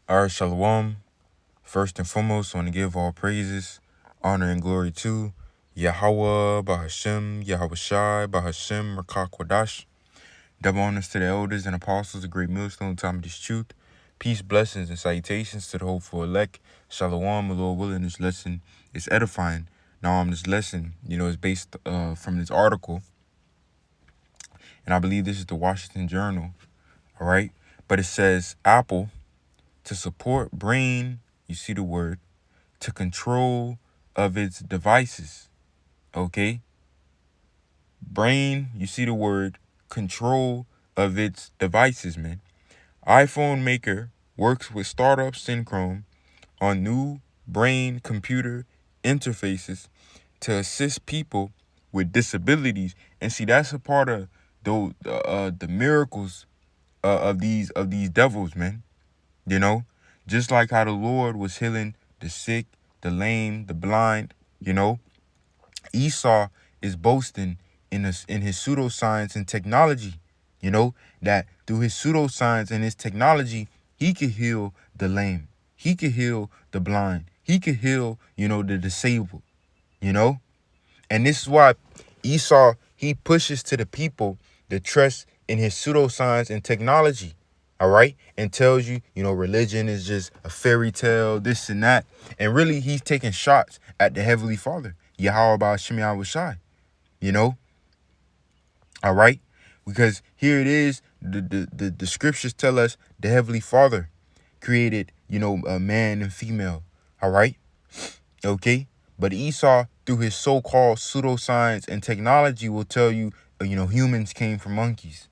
All right, Shalom. First and foremost, I want to give all praises, honor, and glory to Yahweh, Bahashem, Yahweh Shai, Bahashem, Rakakwadash. Double honors to the elders and apostles, a great millstone, time of this truth. Peace, blessings, and salutations to the hopeful elect. Shalom, the Lord willing, this lesson is edifying. Now, this lesson, is based from this article, and I believe this is the Washington Journal, all right? But it says, Apple, to support brain, you see the word, to control of its devices, okay? Brain, you see the word, control of its devices, man. iPhone maker works with startup Synchrome on new brain-computer interfaces to assist people with disabilities. And see, that's a part of the miracles of these devils, man. You know, just like how the Lord was healing the sick, the lame, the blind. Esau is boasting in his pseudoscience and technology. That through his pseudoscience and his technology, he could heal the lame. He could heal the blind. He could heal, the disabled. And this is why Esau, he pushes to the people the trust in his pseudoscience and technology. All right. And tells you, religion is just a fairy tale, this and that. And really, he's taking shots at the Heavenly Father, Yahweh Ba'ashem Yahweh Shai. All right. Because here it is. The scriptures tell us the Heavenly Father created, a man and female. All right. Okay. But Esau, through his so-called pseudoscience and technology, will tell you, humans came from monkeys.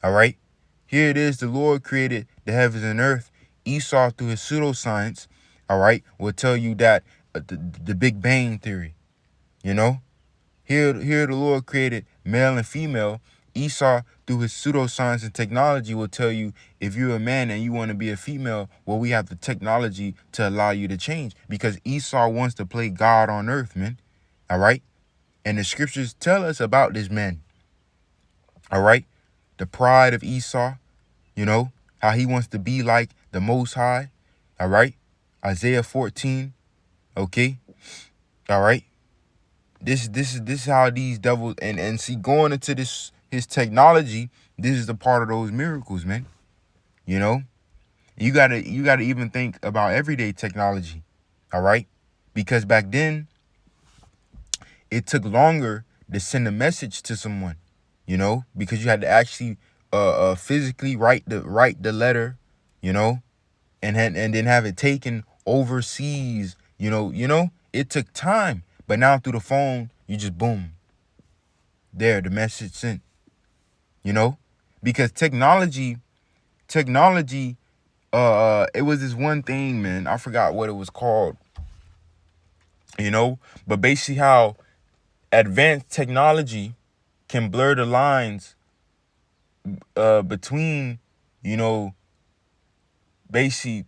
All right. Here it is. The Lord created the heavens and earth. Esau, through his pseudoscience, all right, will tell you that the Big Bang theory. Here the Lord created male and female. Esau, through his pseudoscience and technology, will tell you if you're a man and you want to be a female, well, we have the technology to allow you to change, because Esau wants to play God on earth, man. All right. And the scriptures tell us about this man. All right. The pride of Esau, how he wants to be like the Most High. All right. Isaiah 14. Okay. All right. This is how these devils and see, going into his technology, this is the part of those miracles, man. You gotta even think about everyday technology. All right. Because back then it took longer to send a message to someone, because you had to actually physically write the letter, and then have it taken overseas, it took time. But now through the phone, you just boom, there, the message sent, because technology, it was this one thing, man. I forgot what it was called, but basically how advanced technology can blur the lines between, basically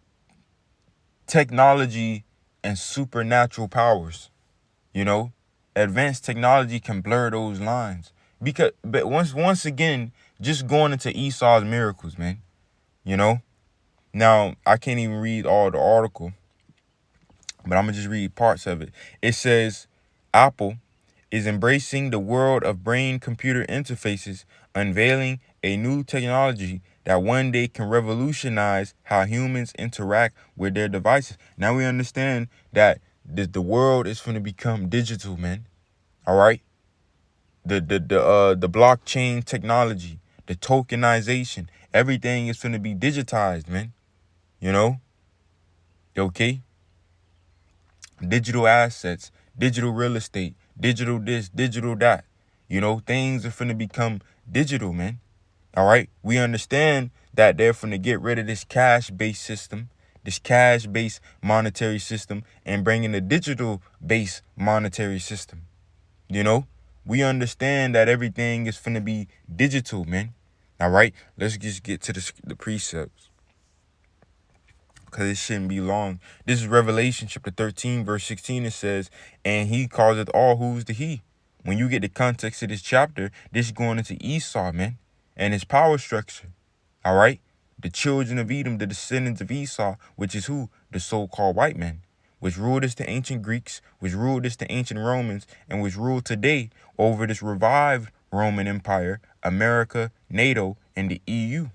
technology and supernatural powers. Advanced technology can blur those lines. But once again, just going into Esau's miracles, man. Now I can't even read all the article, but I'm gonna just read parts of it. It says, Apple is embracing the world of brain-computer interfaces, unveiling a new technology that one day can revolutionize how humans interact with their devices. Now we understand that the world is going to become digital, man. All right. The blockchain technology, the tokenization, everything is going to be digitized, man. Okay. Digital assets, digital real estate, digital this, digital that. Things are going to become digital, man. All right. We understand that they're going to get rid of this cash-based system, this cash-based monetary system, and bring in a digital-based monetary system. We understand that everything is going to be digital, man. All right. Let's just get to the precepts, because it shouldn't be long. This is Revelation chapter 13, verse 16. It says, and he causeth all. Who's the he? When you get the context of this chapter, this is going into Esau, man, and his power structure. All right. the children of Edom, the descendants of Esau, which is who? The so-called white men, which ruled as the ancient Greeks, which ruled as the ancient Romans, and which ruled today over this revived Roman Empire, America, NATO, and the EU.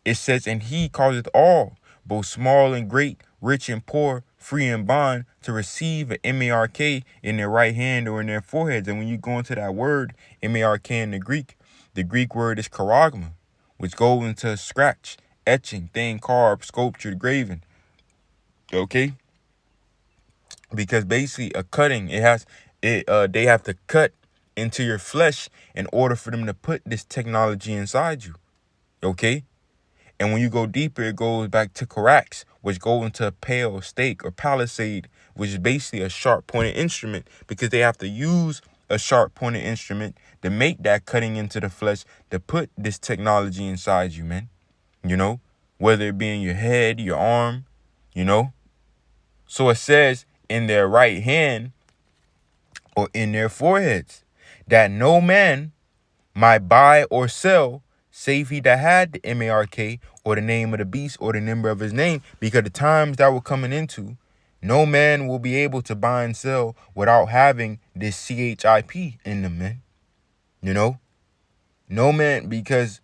It says, and he causeth all, both small and great, rich and poor, free and bond, to receive an mark in their right hand or in their foreheads. And when you go into that word, mark in the Greek word is charagma, which goes into scratch, etching, thin carved, sculptured, graven. Okay? Because basically a cutting, they have to cut into your flesh in order for them to put this technology inside you. Okay? And when you go deeper, it goes back to Carax, which go into a pale, stake, or palisade, which is basically a sharp-pointed instrument, because they have to use a sharp-pointed instrument to make that cutting into the flesh to put this technology inside you, man. You know, whether it be in your head, your arm, you know. So it says in their right hand or in their foreheads, that no man might buy or sell save he that had the mark or the name of the beast or the number of his name, because the times that we're coming into, no man will be able to buy and sell without having this CHIP in them, man. You know, no man, because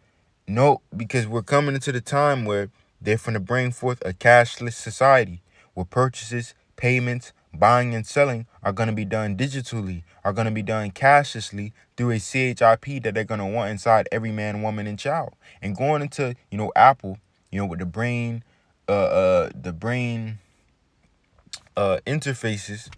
we're coming into the time where they're going to bring forth a cashless society where purchases, payments, buying and selling are going to be done digitally, are going to be done cashlessly through a CHIP that they're going to want inside every man, woman, and child. And going into, Apple, with the brain interfaces,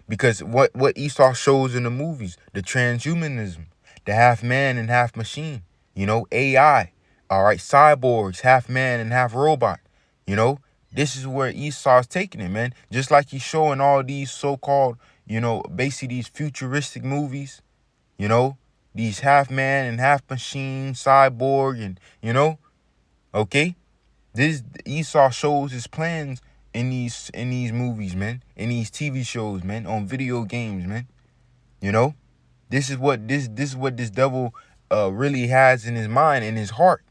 because what Esau shows in the movies, the transhumanism, the half man and half machine, AI, all right, cyborgs, half man and half robot, this is where Esau's taking it, man. Just like he's showing all these so-called, basically these futuristic movies, these half man and half machine, cyborg, and, okay? This Esau shows his plans in these movies, man, in these TV shows, man, on video games, man. This is what this devil really has in his mind, in his heart.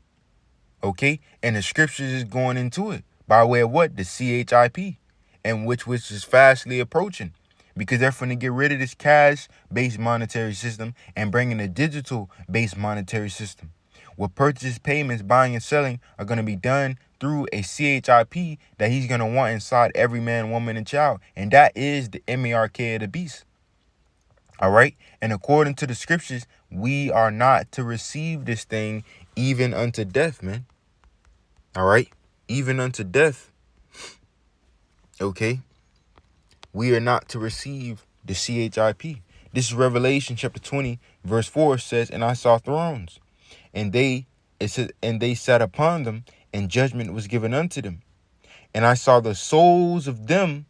Okay? And the scriptures is going into it by way of what? The CHIP, and which is fastly approaching, because they're going to get rid of this cash-based monetary system and bring in a digital-based monetary system, where purchases, payments, buying and selling are going to be done through a CHIP that he's going to want inside every man, woman, and child. And that is the mark of the beast. All right? And according to the scriptures, we are not to receive this thing even unto death, man. All right? Even unto death. Okay? We are not to receive the CHIP. This is Revelation chapter 20, verse 4 says, and I saw thrones, and they sat upon them, and judgment was given unto them. And I saw the souls of them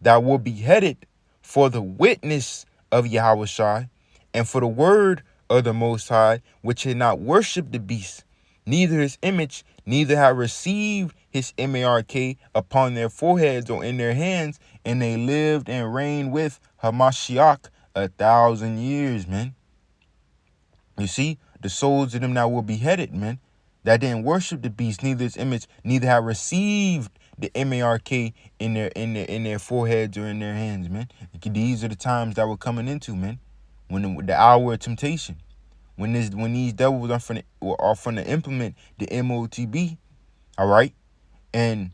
that were beheaded for the witness of Yahushua, and for the word of the Most High, which had not worshipped the beast, neither his image, neither had received his mark upon their foreheads or in their hands, and they lived and reigned with Hamashiach 1,000 years, man. You see, the souls of them that were beheaded, man, that didn't worship the beast, neither his image, neither had received the mark in their foreheads or in their hands, man. These are the times that we're coming into, man. When the hour of temptation, when these devils are finna implement the MOTB, all right, and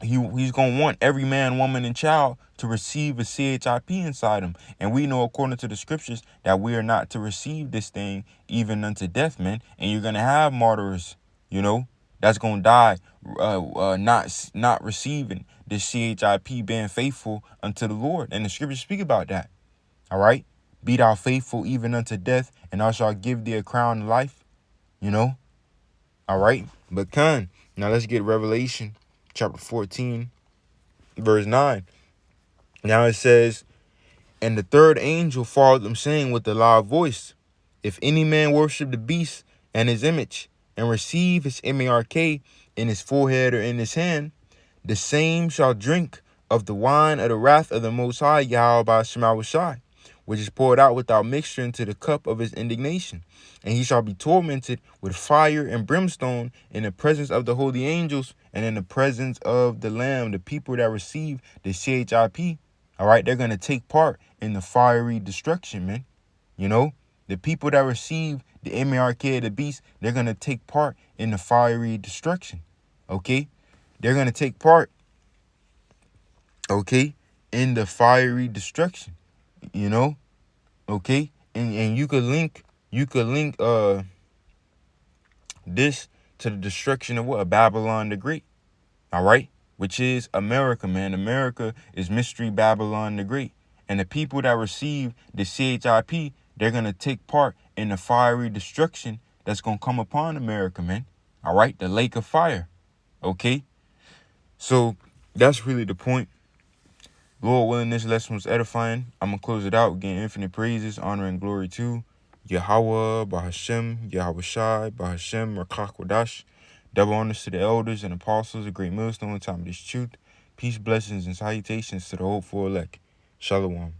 he's gonna want every man, woman, and child to receive a CHIP inside him. And we know, according to the scriptures, that we are not to receive this thing even unto death, man. And you're gonna have martyrs, that's gonna die, not receiving the CHIP, being faithful unto the Lord. And the scriptures speak about that. All right, be thou faithful even unto death, and I shall give thee a crown of life. All right, but now let's get Revelation chapter 14, verse 9. Now it says, and the third angel followed them, saying with a loud voice, if any man worship the beast and his image, and receive his mark in his forehead or in his hand, the same shall drink of the wine of the wrath of the Most High Yahweh by Shema Shai, which is poured out without mixture into the cup of his indignation. And he shall be tormented with fire and brimstone in the presence of the holy angels and in the presence of the Lamb. The people that receive the CHIP, all right, they're going to take part in the fiery destruction, man. You know, the people that receive the MARK of the beast, they're going to take part in the fiery destruction. Okay? They're going to take part, okay, in the fiery destruction. You know? Okay? And you could link this to the destruction of what? Babylon the Great. All right? Which is America, man. America is Mystery Babylon the Great. And the people that receive the CHIP, they're going to take part in the fiery destruction that's going to come upon America, man. All right? The lake of fire. Okay? So that's really the point. Lord willing, this lesson was edifying. I'm going to close it out, giving infinite praises, honor, and glory to Yahweh, Bahashem, Yahweh Shai, Bahashem, Rakakwadash. Double honors to the elders and apostles, a great millstone in time of this truth. Peace, blessings, and salutations to the hopeful elect. Shalom.